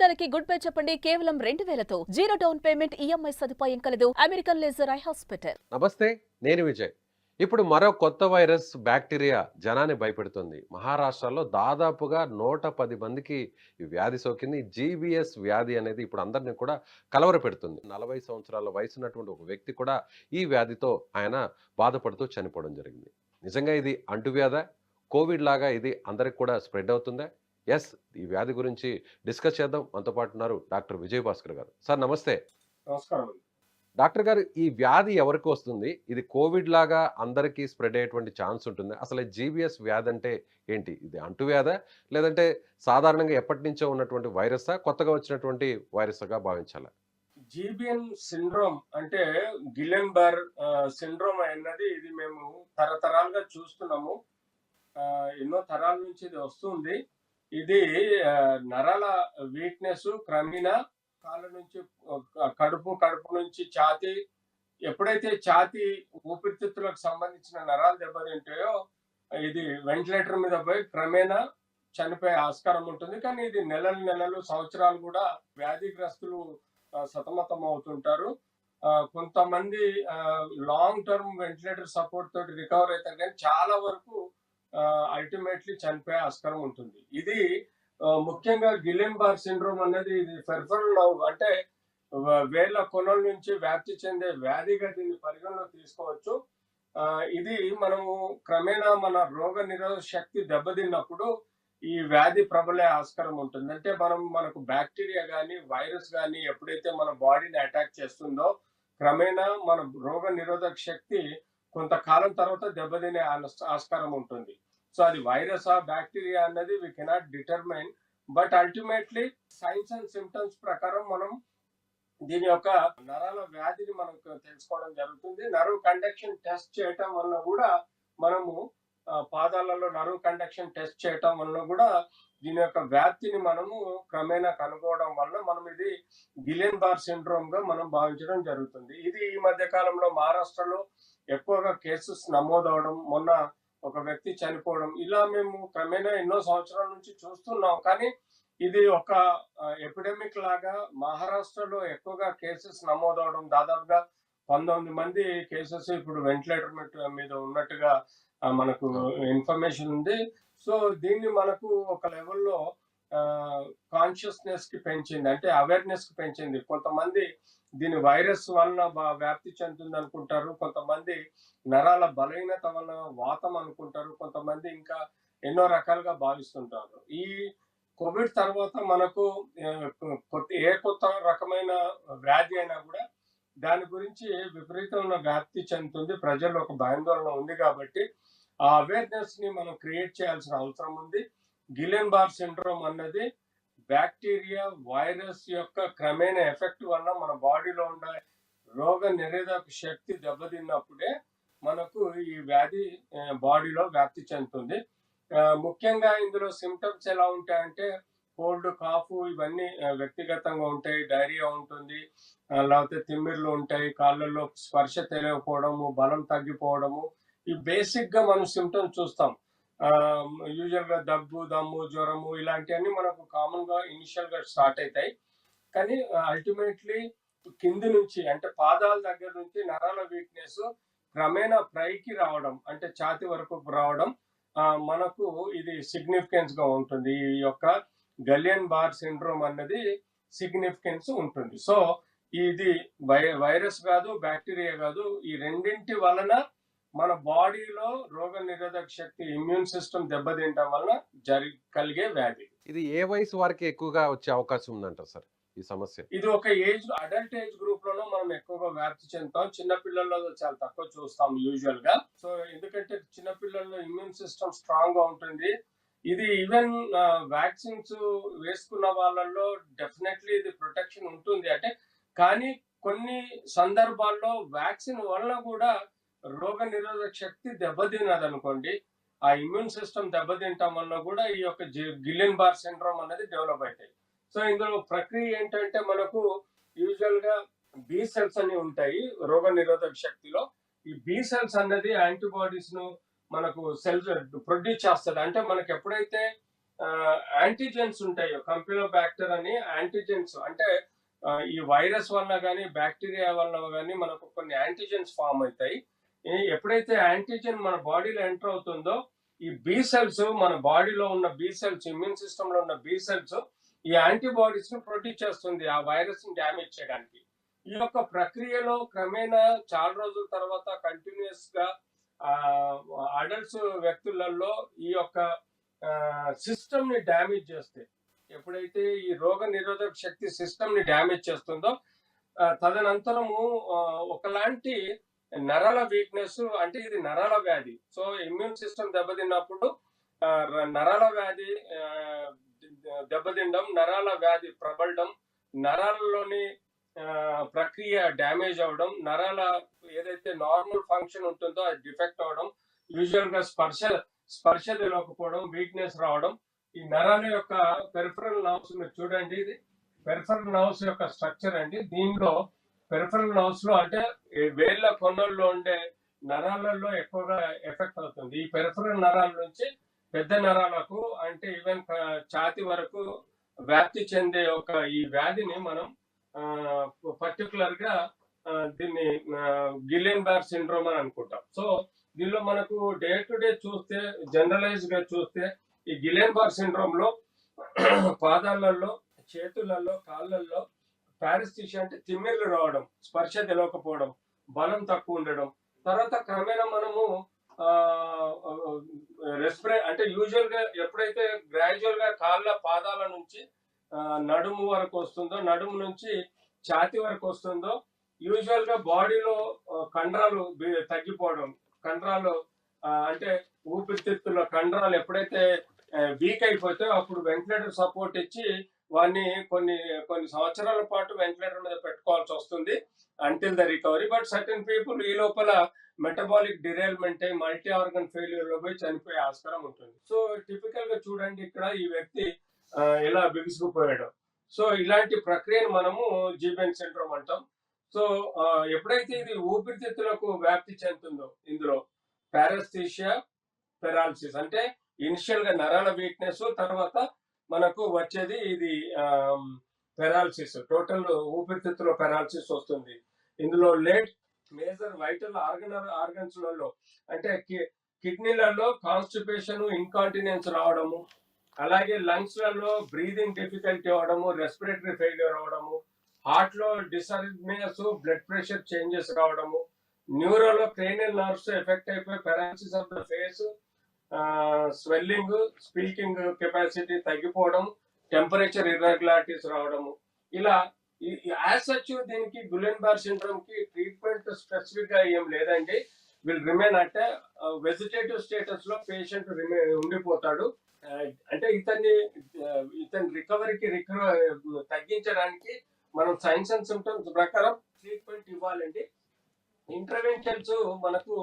నమ్మకానికి good bye చెప్పండి కేవలం 2000తో జీరో డౌన్ పేమెంట్ ఈఎంఐ సదుపాయం కలదు అమెరికన్ లేజర్ ఐ హాస్పిటల్. నమస్తే, నేను విజయ్. ఇప్పుడు మరో కొత్త వైరస్ బ్యాక్టీరియా జనాన్ని భయపెడుతుంది. మహారాష్ట్రలో దాదాపుగా 110 మందికి ఈ వ్యాధి సోకింది. జీబీఎస్ వ్యాధి అనేది ఇప్పుడు అందరినీ కూడా కలవరపెడుతుంది. 40 సంవత్సరాల వయసున్నటువంటి ఒక వ్యక్తి కూడా ఈ వ్యాధితో ఆయన బాధపడుతూ చనిపోవడం జరిగింది. నిజంగా ఇది అంటువ్యాధ? కోవిడ్ లాగా ఇది అందరికి కూడా స్ప్రెడ్ అవుతుందా? ఎస్, ఈ వ్యాధి గురించి డిస్కస్ చేద్దాం. మనతో పాటు ఉన్నారు డాక్టర్ విజయ్ భాస్కర్ గారు. సార్ నమస్తే. నమస్కారం. డాక్టర్ గారు, ఈ వ్యాధి ఎవరికి వస్తుంది? ఇది కోవిడ్ లాగా అందరికీ స్ప్రెడ్ అయ్యేటువంటి ఛాన్స్ ఉంటుంది? అసలు జీబీఎస్ వ్యాధి అంటే ఏంటి? ఇది అంటువ్యాధ, లేదంటే సాధారణంగా ఎప్పటి నుంచో ఉన్నటువంటి వైరసా, కొత్తగా వచ్చినటువంటి వైరస్గా భావించాలా? జీబిఎన్ సిండ్రోమ్ అంటే గిలెన్బర్ సిండ్రోమ్ అన్నది ఇది మేము తరతరాలుగా చూస్తున్నాము. ఎన్నో తరాల నుంచి ఇది వస్తుంది. ఇది నరాల వీక్నెస్ క్రమేణా కాళ్ళ నుంచి కడుపు నుంచి ఛాతీ, ఎప్పుడైతే ఛాతీ ఊపిరితిత్తులకు సంబంధించిన నరాలు దెబ్బతింటాయో ఇది వెంటిలేటర్ మీద పోయి క్రమేణా చనిపోయే ఆస్కారం ఉంటుంది. కానీ ఇది నెలలు సంవత్సరాలు కూడా వ్యాధిగ్రస్తులు సతమతం అవుతుంటారు. కొంతమంది లాంగ్ టర్మ్ వెంటిలేటర్ సపోర్ట్ తోటి రికవర్ అవుతారు, కానీ చాలా వరకు అల్టిమేట్లీ చనిపోయే ఆస్కారం ఉంటుంది. ఇది ముఖ్యంగా గిలెన్బార్ సిండ్రోమ్ అనేది ఇది పెరిఫెరల్ నర్వ్ అంటే వేళ్ల కొనల నుంచి వ్యాప్తి చెందే వ్యాధిగా దీన్ని పరిగణలో తీసుకోవచ్చు. ఇది మనము క్రమేణా మన రోగ నిరోధక శక్తి దెబ్బతిన్నప్పుడు ఈ వ్యాధి ప్రబలే ఆస్కారం ఉంటుంది. అంటే మనకు బ్యాక్టీరియా కానీ వైరస్ కానీ ఎప్పుడైతే మన బాడీని అటాక్ చేస్తుందో క్రమేణా మన రోగ నిరోధక శక్తి కొంతకాలం తర్వాత దెబ్బతినే ఆస్కారం ఉంటుంది. సో అది వైరసా బ్యాక్టీరియా అన్నది we cannot determine, but ultimately science and symptoms ప్రకారం మనం దీని యొక్క నరాల వ్యాధిని మనం తెలుసుకోవడం జరుగుతుంది. నర్వ్ కండక్షన్ టెస్ట్ చేయటం వల్ల కూడా మనము పాదాలలో నర్వ్ కండక్షన్ టెస్ట్ చేయటం వల్ల కూడా దీని యొక్క వ్యాప్తిని మనము క్రమేణా కనుగొనడం వల్ల మనం ఇది గిలెన్బార్ సిండ్రోమ్ గా మనం భావించడం జరుగుతుంది. ఇది ఈ మధ్య కాలంలో మహారాష్ట్రలో ఎక్కువగా కేసెస్ నమోదవడం, మొన్న ఒక వ్యక్తి చనిపోవడం, ఇలా మేము క్రమేణా ఎన్నో సంవత్సరాల నుంచి చూస్తున్నాం. కానీ ఇది ఒక ఎపిడమిక్ లాగా మహారాష్ట్రలో ఎక్కువగా కేసెస్ నమోదవడం, దాదాపుగా 19 మంది కేసెస్ ఇప్పుడు వెంటిలేటర్ మీద ఉన్నట్టుగా మనకు ఇన్ఫర్మేషన్ ఉంది. సో దీన్ని మనకు ఒక లెవెల్లో కాన్షియస్నెస్ కి పెంచింది, అంటే అవేర్నెస్ కి పెంచింది. కొంతమంది దీని వైరస్ వలన వ్యాప్తి చెందుతుంది అనుకుంటారు, కొంతమంది నరాల బలహీనత వలన వాతం అనుకుంటారు, కొంతమంది ఇంకా ఎన్నో రకాలుగా భావిస్తుంటారు. ఈ కోవిడ్ తర్వాత మనకు ఏ కొత్త రకమైన వ్యాధి అయినా కూడా దాని గురించి విపరీతమైన వ్యాప్తి చెందుతుంది. ప్రజల్లో ఒక భయాందోళన ఉంది, కాబట్టి ఆ అవేర్నెస్ ని మనం క్రియేట్ చేయాల్సిన అవసరం ఉంది. గిలెన్బార్ సిండ్రోమ్ అన్నది బ్యాక్టీరియా వైరస్ యొక్క క్రమేణ ఎఫెక్ట్ వల్ల మన బాడీలో ఉండే రోగ నిరోధక శక్తి దెబ్బతిన్నప్పుడే మనకు ఈ వ్యాధి బాడీలో వ్యాప్తి చెందుతుంది. ముఖ్యంగా ఇందులో సిమ్టమ్స్ ఎలా ఉంటాయంటే కోల్డ్, కాఫ్ ఇవన్నీ వ్యక్తిగతంగా ఉంటాయి. డైరియా ఉంటుంది, లేకపోతే తిమ్మిర్లు ఉంటాయి, కాళ్ళల్లో స్పర్శ తెలియకపోవడము, బలం తగ్గిపోవడము, ఈ బేసిక్ గా మనం సిమ్టమ్స్ చూస్తాం. యూజువల్ గా దగ్గు, దమ్ము, జ్వరము ఇలాంటివన్నీ మనకు కామన్ గా ఇనిషియల్ గా స్టార్ట్ అవుతాయి. కానీ అల్టిమేట్లీ కింది నుంచి అంటే పాదాల దగ్గర నుంచి నరాల వీక్నెస్ క్రమేణా పైకి రావడం, అంటే ఛాతి వరకు రావడం మనకు ఇది సిగ్నిఫికెన్స్ గా ఉంటుంది. ఈ యొక్క గిలెన్బార్ సిండ్రోమ్ అన్నది సిగ్నిఫికెన్స్ ఉంటుంది. సో ఇది వైరస్ కాదు, బ్యాక్టీరియా కాదు, ఈ రెండింటి వలన మన బాడీలో రోగ నిరోధక శక్తి ఇమ్యూన్ సిస్టమ్ దెబ్బతింటం వల్ల కలిగే వ్యాధి. ఇది ఏ వయసు వారికి ఎక్కువగా వచ్చే అవకాశం ఉందంటారు సార్ ఈ సమస్య? ఇది ఒక అడల్ట్ ఏజ్ గ్రూప్ లోనో మనం ఎక్కువగా వ్యాప్తి చెందుతాం. చిన్న పిల్లల్లో చాలా తక్కువ చూస్తాం యూజువల్ గా. సో ఎందుకంటే చిన్న పిల్లల్లో ఇమ్యూన్ సిస్టమ్ స్ట్రాంగ్ గా ఉంటుంది. ఇది ఈవెన్ వ్యాక్సిన్స్ వేసుకున్న వాళ్ళల్లో డెఫినెట్లీ ఇది ప్రొటెక్షన్ ఉంటుంది. అంటే కానీ కొన్ని సందర్భాల్లో వ్యాక్సిన్ వల్ల కూడా రోగ నిరోధక శక్తి దెబ్బతిన్నది అనుకోండి, ఆ ఇమ్యూన్ సిస్టమ్ దెబ్బతింటం వల్ల కూడా ఈ యొక్క గిలెన్బార్ సిండ్రోమ్ అనేది డెవలప్ అవుతాయి. సో ఇందులో ప్రక్రియ ఏంటంటే మనకు యూజువల్ గా బి సెల్స్ అని ఉంటాయి రోగ నిరోధక శక్తిలో. ఈ బి సెల్స్ అన్నది యాంటీబాడీస్ ను మనకు సెల్స్ ప్రొడ్యూస్ చేస్తుంది. అంటే మనకు ఎప్పుడైతే యాంటీజెన్స్ ఉంటాయి, కంపిలోబాక్టర్ అని యాంటీజెన్స్ అంటే ఈ వైరస్ వల్ల కానీ బ్యాక్టీరియా వల్ల కానీ మనకు కొన్ని యాంటీజెన్స్ ఫామ్ అవుతాయి. ఎప్పుడైతే యాంటీజెన్ మన బాడీలో ఎంటర్ అవుతుందో ఈ బి సెల్స్, మన బాడీలో ఉన్న బి సెల్స్, ఇమ్యూన్ సిస్టమ్ లో ఉన్న బి సెల్స్ ఈ యాంటీబాడీస్ ని ప్రొడ్యూస్ చేస్తుంది ఆ వైరస్ ని డ్యామేజ్ చేయడానికి. ఈ యొక్క ప్రక్రియలో క్రమేణా చాలా రోజుల తర్వాత కంటిన్యూస్ గా అడల్ట్స్ వ్యక్తులలో ఈ యొక్క సిస్టమ్ ని డ్యామేజ్ చేస్తే, ఎప్పుడైతే ఈ రోగ నిరోధక శక్తి సిస్టమ్ ని డ్యామేజ్ చేస్తుందో తదనంతరము ఒకలాంటి నరాల వీక్నెస్, అంటే ఇది నరాల వ్యాధి. సో ఇమ్యూన్ సిస్టమ్ దెబ్బతిన్నప్పుడు నరాల వ్యాధి దెబ్బతినడం, నరాల వ్యాధి ప్రబలడం, నరాలలోని ప్రక్రియ డ్యామేజ్ అవడం, నరాల ఏదైతే నార్మల్ ఫంక్షన్ ఉంటుందో అది డిఫెక్ట్ అవడం, యూజువల్ గా స్పర్శ తెలియకపోవడం, వీక్నెస్ రావడం. ఈ నరాల యొక్క పెరిఫరల్ నర్వ్స్ మీరు చూడండి, ఇది పెరిఫరల్ నర్వ్స్ యొక్క స్ట్రక్చర్ అండి. దీనిలో పెరిఫరల్ నర్వ్స్ లో అంటే వేళ్ళ కొనల్లో ఉండే నరాలలో ఎక్కువగా ఎఫెక్ట్ అవుతుంది. ఈ పెరిఫరల్ నరాల నుంచి పెద్ద నరాలకు, అంటే ఈవెన్ ఛాతి వరకు వ్యాప్తి చెందే ఒక ఈ వ్యాధిని మనం పర్టికులర్ గా దీన్ని గిల్లెన్-బార్ సిండ్రోమ్ అని అనుకుంటాం. సో దీనిలో మనకు డే టు డే చూస్తే, జనరలైజ్ గా చూస్తే ఈ గిల్లెన్-బార్ సిండ్రోమ్ లో పాదాలలో, చేతులలో, కాళ్ళల్లో పారెస్థీషియా అంటే తిమ్మిర్లు రావడం, స్పర్శ తెలియకపోవడం, బలం తక్కువ ఉండడం, తర్వాత క్రమేణా మనము అంటే యూజువల్ గా ఎప్పుడైతే గ్రాడ్యువల్ గా కాళ్ళ పాదాల నుంచి నడుము వరకు వస్తుందో, నడుము నుంచి ఛాతి వరకు వస్తుందో, యూజువల్ గా బాడీలో కండరాలు తగ్గిపోవడం, కండరాలు అంటే ఊపిరితిత్తుల కండరాలు ఎప్పుడైతే వీక్ అయిపోతే అప్పుడు వెంటిలేటర్ సపోర్ట్ ఇచ్చి వాడిని కొన్ని సంవత్సరాల పాటు వెంటిలేటర్ మీద పెట్టుకోవాల్సి వస్తుంది until the recovery. But certain people ఈ లోపల మెటబాలిక్ డిరైల్మెంట్ అయి మల్టీ ఆర్గన్ ఫెయిల్యూర్ లో పోయి చనిపోయే ఆస్కారం ఉంటుంది. సో టిపికల్ గా చూడండి, ఇక్కడ ఈ వ్యక్తి ఇలా బిగుసుకుపోయాడు. సో ఇలాంటి ప్రక్రియను మనము జీబెన్ సిండ్రోమ్ అంటాం. సో ఎప్పుడైతే ఇది ఊపిరితిత్తులకు వ్యాప్తి చెందుతుందో, ఇందులో పారెస్థీషియా, పెరాలసిస్ అంటే ఇనిషియల్ గా నరాల వీక్నెస్, తర్వాత మనకు వచ్చేది ఇది పెరాలసిస్, టోటల్ ఊపిరితిత్తులో పెరాలసిస్ వస్తుంది. ఇందులో లేట్ మేజర్ వైటల్ ఆర్గన్స్ లలో అంటే కిడ్నీలలో కాన్స్టిపేషన్, ఇన్కాంటినెన్స్ రావడము, అలాగే లంగ్స్ లలో బ్రీదింగ్ డిఫికల్టీ అవడము, రెస్పిరేటరీ ఫెయిల్యూర్ అవడము, హార్ట్ లో డిసరిథమియాస్, బ్లడ్ ప్రెషర్ చేంజెస్ రావడము, న్యూరోలో క్రేనియల్ నర్వ్స్ ఎఫెక్ట్ అయిపోయి paralysis of the face, swelling, speaking capacity తగ్గిపోవడం, టెంపరేచర్ ఇర్రెగ్యులారిటీస్ రావడము. ఇలా యాజ్ సచ్ దీనికి గులెన్-బార్ సిండ్రోమ్ కి ట్రీట్మెంట్ స్పెసిఫిక్ గా ఏం లేదండి. విల్ రిమైన్ అంటే వెజిటేటివ్ స్టేటస్ లో పేషెంట్ ఉండిపోతాడు. అంటే ఇతని రికవరీకి తగ్గించడానికి మనం సైన్స్ అండ్ సిమ్టమ్స్ ప్రకారం ట్రీట్మెంట్ ఇవ్వాలండి. ఇంటర్వెన్షన్స్ మనకు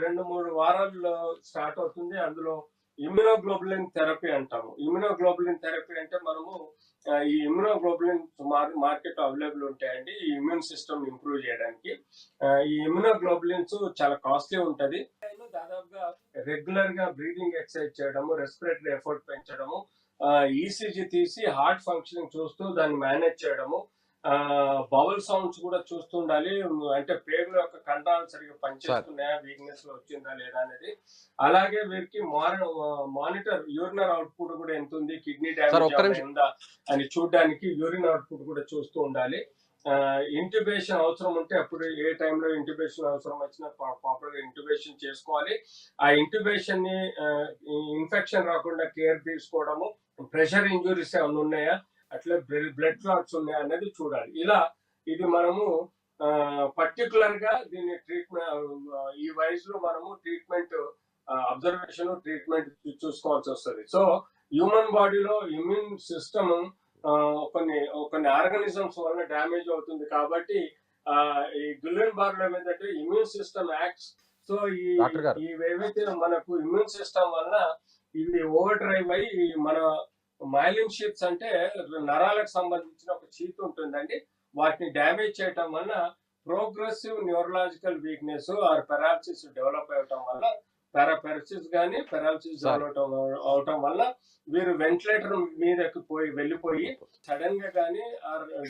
2-3 వారాల్లో స్టార్ట్ అవుతుంది. అందులో ఇమ్యునోగ్లోబులిన్ థెరపీ అంటాము. ఇమ్యునోగ్లోబులిన్ థెరపీ అంటే మనము ఈ ఇమ్యునోగ్లోబులిన్ మార్కెట్ అవైలబుల్ ఉంటాయండి ఈ ఇమ్యూన్ సిస్టమ్ ఇంప్రూవ్ చేయడానికి. ఈ ఇమ్యునోగ్లోబులిన్స్ చాలా కాస్ట్లీ ఉంటది. దాదాపుగా రెగ్యులర్ గా బ్రీదింగ్ ఎక్సర్సైజ్ చేయడము, రెస్పిరేటరీ ఎఫర్ట్ పెంచడము, ఈసీజీ తీసి హార్ట్ ఫంక్షనింగ్ చూస్తూ దాన్ని మేనేజ్ చేయడము, బౌల్ సౌండ్స్ కూడా చూస్తుండాలి. అంటే పేగుల యొక్క కండరాలు సరిగ్గా పనిచేస్తున్నాయా, వీక్నెస్ వచ్చిందా లేదా అనేది. అలాగే వీరికి మానిటర్ యూరినర్ అవుట్పుట్ కూడా ఎంత ఉంది, కిడ్నీ డ్యామేజ్ ఉందా అని చూడడానికి యూరిన్ అవుట్పుట్ కూడా చూస్తూ ఉండాలి. ఇంట్యుబేషన్ అవసరం ఉంటే అప్పుడు ఏ టైంలో ఇంట్యుబేషన్ అవసరం వచ్చినా ప్రాపర్ గా ఇంట్యుబేషన్ చేసుకోవాలి. ఆ ఇంట్యుబేషన్ ని ఇన్ఫెక్షన్ రాకుండా కేర్ తీసుకోవడము, ప్రెషర్ ఇంజురీస్ ఏమైనా ఉన్నాయా, అట్లా బ్లడ్ క్లాట్స్ ఉన్నాయా అనేది చూడాలి. ఇలా ఇది మనము పర్టికులర్ గా దీన్ని ట్రీట్మెంట్ ఈ వయసులో మనము ట్రీట్మెంట్ అబ్జర్వేషన్, ట్రీట్మెంట్ చూసుకోవాల్సి వస్తుంది. సో హ్యూమన్ బాడీలో ఇమ్యూన్ సిస్టమ్ కొన్ని ఆర్గానిజమ్స్ వల్ల డ్యామేజ్ అవుతుంది కాబట్టి ఈ గులెన్-బార్ లో ఏంటంటే ఇమ్యూన్ సిస్టమ్ యాక్ట్స్. సో ఇవేవైతే మనకు ఇమ్యూన్ సిస్టమ్ వల్ల ఇవి ఓవర్ డ్రైవ్ అయ్యి మన మైలిన్ షీట్స్ అంటే నరాలకు సంబంధించిన ఒక షీట్ ఉంటుందండి, వాటిని డ్యామేజ్ చేయటం వల్ల progressive neurological weakness are paralysis develop అవ్వటం వల్ల పారాపెరసిస్ కానీ పెరాలసిస్ సార్ అవటం వల్ల వీరు వెంటిలేటర్ మీదకి వెళ్ళిపోయి సడన్ గా కానీ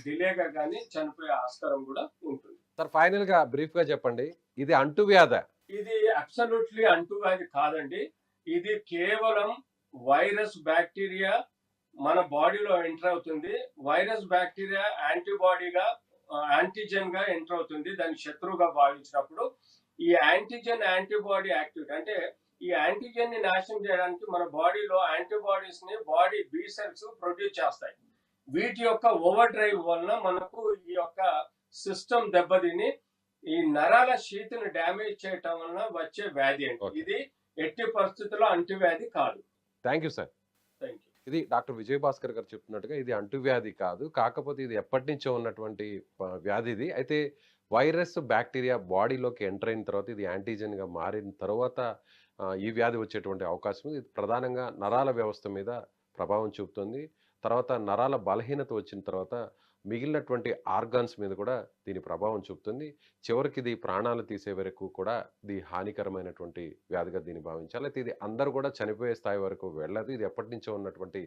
డిలేగా కానీ చనిపోయే ఆస్కారం కూడా ఉంటుంది. సార్ ఫైనల్ గా బ్రీఫ్ గా చెప్పండి, ఇది అంటువ్యాధ? ఇది అబ్సల్యూట్లీ అంటువ్యాధి కాదండి. ఇది కేవలం వైరస్ బ్యాక్టీరియా మన బాడీలో ఎంటర్ అవుతుంది. వైరస్ బ్యాక్టీరియా యాంటీబాడీగా యాంటీజెన్ గా ఎంటర్ అవుతుంది దానికి శత్రువుగా భావించినప్పుడు. ఈ యాంటీజెన్ యాంటీబాడీ యాక్టివిటీ అంటే ఈ యాంటీజెన్ ని నాశనం చేయడానికి మన బాడీలో యాంటీబాడీస్ ని బాడీ బి సెల్స్ ప్రొడ్యూస్ చేస్తాయి. వీటి యొక్క ఓవర్ డ్రైవ్ వలన మనకు ఈ యొక్క సిస్టమ్ దెబ్బతిని ఈ నరాల శీతిని డ్యామేజ్ చేయటం వలన వచ్చే వ్యాధి అండి. ఇది ఎట్టి పరిస్థితుల్లో అంటువ్యాధి కాదు. Thank you sir. Thank you. ఇది డాక్టర్ విజయభాస్కర్ గారు చెప్తున్నట్టుగా ఇది అంటువ్యాధి కాదు, కాకపోతే ఇది ఎప్పటి నుంచో ఉన్నటువంటి వ్యాధి ఇది. అయితే వైరస్ బ్యాక్టీరియా బాడీలోకి ఎంటర్ అయిన తర్వాత ఇది యాంటీజెన్గా మారిన తర్వాత ఈ వ్యాధి వచ్చేటువంటి అవకాశం ఉంది. ఇది ప్రధానంగా నరాల వ్యవస్థ మీద ప్రభావం చూపుతుంది. తర్వాత నరాల బలహీనత వచ్చిన తర్వాత మిగిలినటువంటి ఆర్గాన్స్ మీద కూడా దీని ప్రభావం చూపుతుంది. చివరికి ఇది ప్రాణాలు తీసే వరకు కూడా ఇది హానికరమైనటువంటి వ్యాధిగా దీన్ని భావించాలి. అయితే ఇది అందరూ కూడా చనిపోయే స్థాయి వరకు వెళ్ళదు. ఇది ఎప్పటి నుంచో ఉన్నటువంటి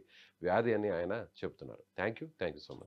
వ్యాధి అని ఆయన చెప్తున్నారు. Thank you so much.